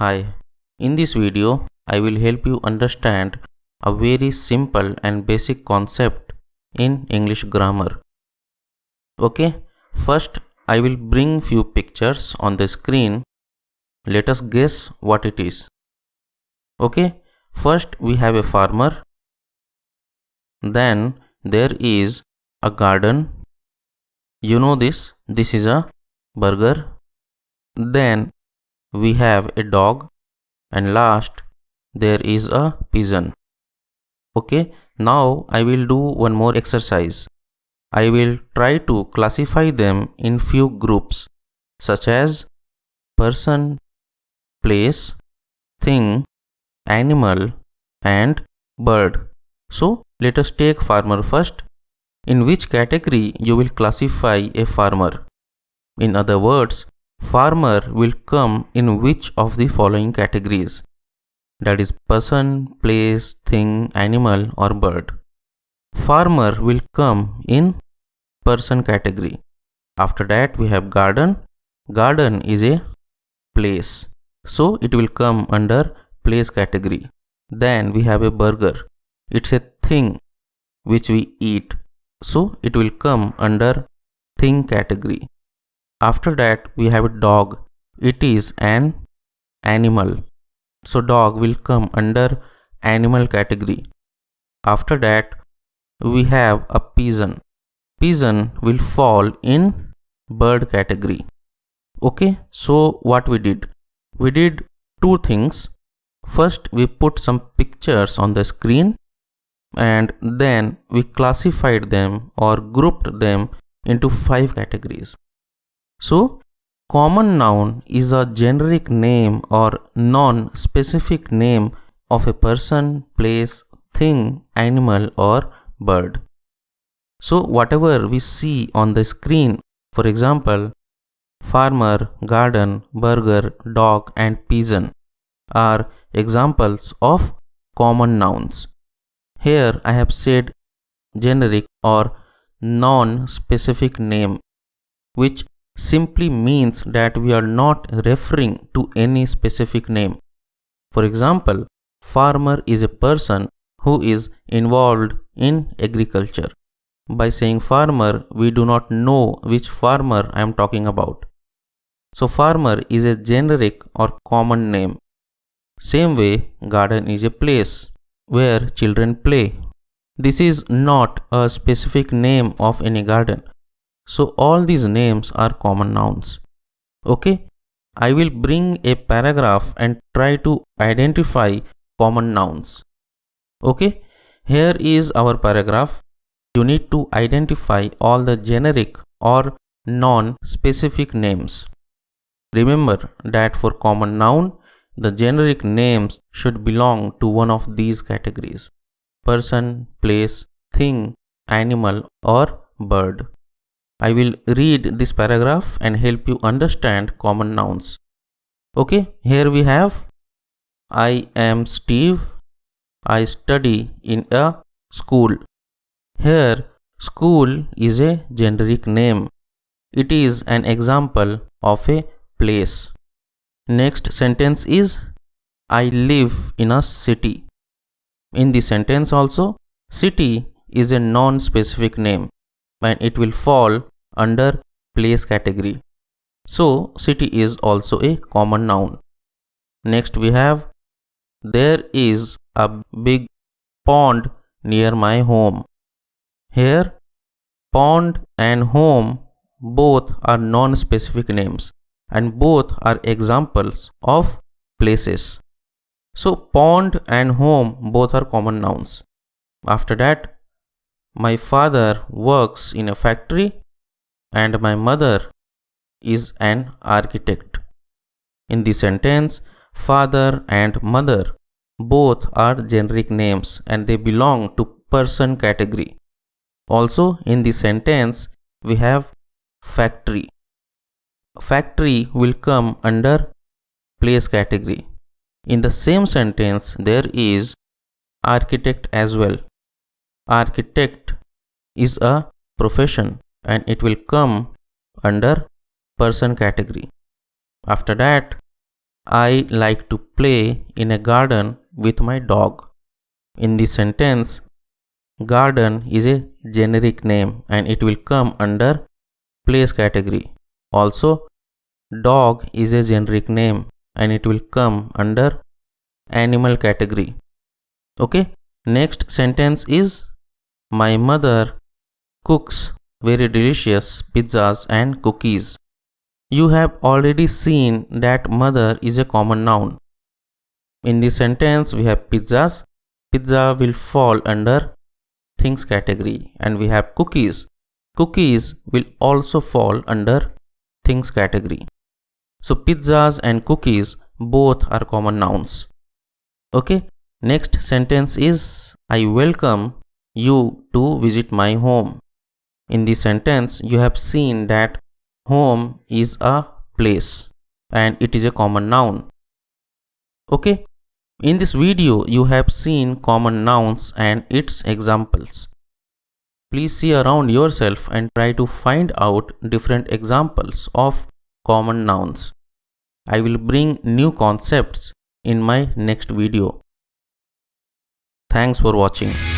Hi, in this video I will help you understand a very simple and basic concept in English grammar. Okay, first I will bring few pictures on the screen. Let us guess what it is. Okay, first we have a farmer. Then there is a garden. You know this is a burger. Then we have a dog, and last there is a pigeon. Okay, now I will do one more exercise. I will try to classify them in few groups such as person, place, thing, animal and bird. So let us take farmer first. In which category you will classify a farmer? In other words, farmer will come in which of the following categories? That is person, place, thing, animal or bird. Farmer will come in person category. After that we have garden. Garden is a place, so it will come under place category. Then we have a burger. It's a thing which we eat, so it will come under thing category. After that we have a dog. It is an animal, so dog will come under animal category. After that we have a pigeon. Pigeon will fall in bird category. Okay, so what we did? We did two things. First we put some pictures on the screen and then we classified them or grouped them into 5 categories. So common noun is a generic name or non-specific name of a person, place, thing, animal or bird. So whatever we see on the screen, for example, farmer, garden, burger, dog and pigeon are examples of common nouns. Here I have said generic or non-specific name, which simply means that we are not referring to any specific name. For example, farmer is a person who is involved in agriculture. By saying farmer, we do not know which farmer I am talking about. So farmer is a generic or common name. Same way, garden is a place where children play. This is not a specific name of any garden. So all these names are common nouns. Okay, I will bring a paragraph and try to identify common nouns. Okay, here is our paragraph. You need to identify all the generic or non-specific names. Remember that for common noun, the generic names should belong to one of these categories: person, place, thing, animal or bird. I will read this paragraph and help you understand common nouns. Okay, here we have I am Steve. I study in a school. Here, school is a generic name. It is an example of a place. Next sentence is I live in a city. In the sentence also, city is a non-specific name and it will fall under place category. So, city is also a common noun. Next we have there is a big pond near my home. Here, pond and home both are non-specific names and both are examples of places. So pond and home both are common nouns. After that, my father works in a factory and my mother is an architect. In the sentence, father and mother both are generic names and they belong to person category. Also in the sentence we have factory. Factory will come under place category. In the same sentence there is architect as well. Architect is a profession and it will come under person category. After that I like to play in a garden with my dog. In this sentence, garden is a generic name and it will come under place category. Also, dog is a generic name and it will come under animal category. Okay, next sentence is my mother cooks very delicious pizzas and cookies. You have already seen that mother is a common noun. In this sentence, we have pizzas. Pizza will fall under things category, and we have cookies. Cookies will also fall under things category. So pizzas and cookies both are common nouns. Okay, next sentence is I welcome you to visit my home. In this sentence, you have seen that home is a place and it is a common noun. Okay, in this video, you have seen common nouns and its examples. Please see around yourself and try to find out different examples of common nouns. I will bring new concepts in my next video. Thanks for watching.